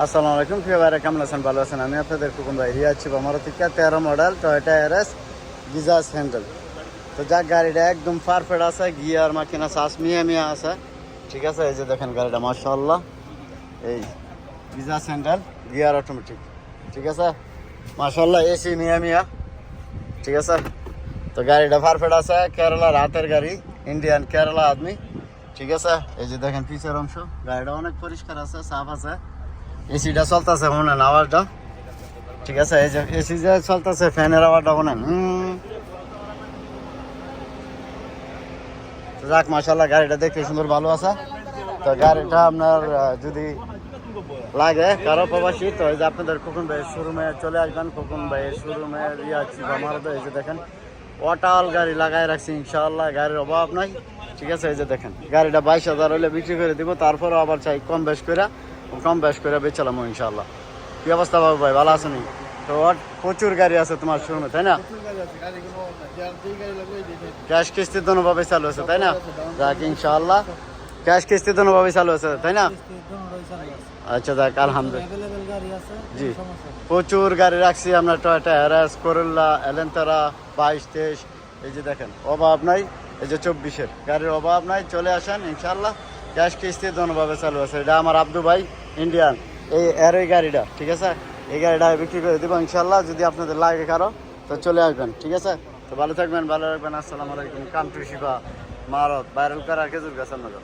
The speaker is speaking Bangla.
আসসালামু আলাইকুম প্রিয় ভাইরা, কেমন আছেন? ভালো আছেন? আমি আপনাদের কুকুম ভাই রিয়া আছি মারুতি 13 মডেল টয়োটা এরএস গিজাস হ্যান্ডেল। তো যাক, গাড়িটা একদম পারফেক্ট আছে, গিয়ার মাকিনা সাস মিয়া আছে, ঠিক আছে। এই যে দেখেন গাড়িটা মাশাআল্লাহ, এই গিজাস হ্যান্ডেল, গিয়ার অটোমেটিক, ঠিক আছে মাশাআল্লাহ, এসি মিয়া, ঠিক আছে। তো গাড়িটা পারফেক্ট আছে, কেরালার হাতের গাড়ি, ইন্ডিয়ান কেরালা আদমি, ঠিক আছে। এই যে দেখেন পিছের অংশ, গাড়িটা অনেক পরিষ্কার আছে, সাফ আছে। এসিটা চলতেছে, শুনেন আওয়াজটা, ঠিক আছে। এই যে এসি যে চলতেছে, ফ্যানের আওয়াজটা শুনেন। যাক মাশাআল্লাহ, গাড়িটা দেখতে সুন্দর, ভালো আছে। তো গাড়িটা আপনার যদি লাগে কারো প্রবাসী, তো এই যে আপনাদের খোকন ভাইয়ের শোরুমে চলে আসবেন। খোকন ভাইয়ের শোরুমে রিয়াচ্ছি আমারও। এই যে দেখেন ওয়াটাল গাড়ি লাগাই রাখছি, ইনশাআল্লাহ গাড়ির অভাব নাই, ঠিক আছে। এই যে দেখেন গাড়িটা 22,000 হলে বিক্রি করে দিব, তারপরে আবার চাই কম বেশ করে বেচালাম ইনশাআল্লাহ। কি অবস্থা বাবু ভাই, ভালো আছেন? তো প্রচুর গাড়ি আছে তোমার শোরুমে, তাই না? ক্যাশ কিস্তি দোনোভাবে চালু আছে, তাই না? যাক ইনশাআল্লাহ, ক্যাশ কিস্তি দোনোভাবে চালু আছে, তাই না? আচ্ছা যাক, আলহামদুলিল্লাহ। জি, প্রচুর গাড়ি রাখছি আমরা, টয়োটা এরএস, করোলা, এলেন্তারা 22-23। এই যে দেখেন অভাব নাই, এই যে 24-এর গাড়ির অভাব নাই, চলে আসেন ইনশাআল্লাহ। ক্যাশ কিস্তি দোনোভাবে চালু আছে। এটা আমার আব্দু ভাই ইন্ডিয়ান, এই গাড়িটা, ঠিক আছে। এই গাড়িটা বিক্রি করে দেবো ইনশাআল্লাহ। যদি আপনাদের লাগে কারো, তো চলে আসবেন, ঠিক আছে। তো ভালো থাকবেন, ভালো রাখবেন। আসসালামু আলাইকুম। কাম টু শিবা মারত ভাইরাল করা খেজুর গাছ আপনাদের।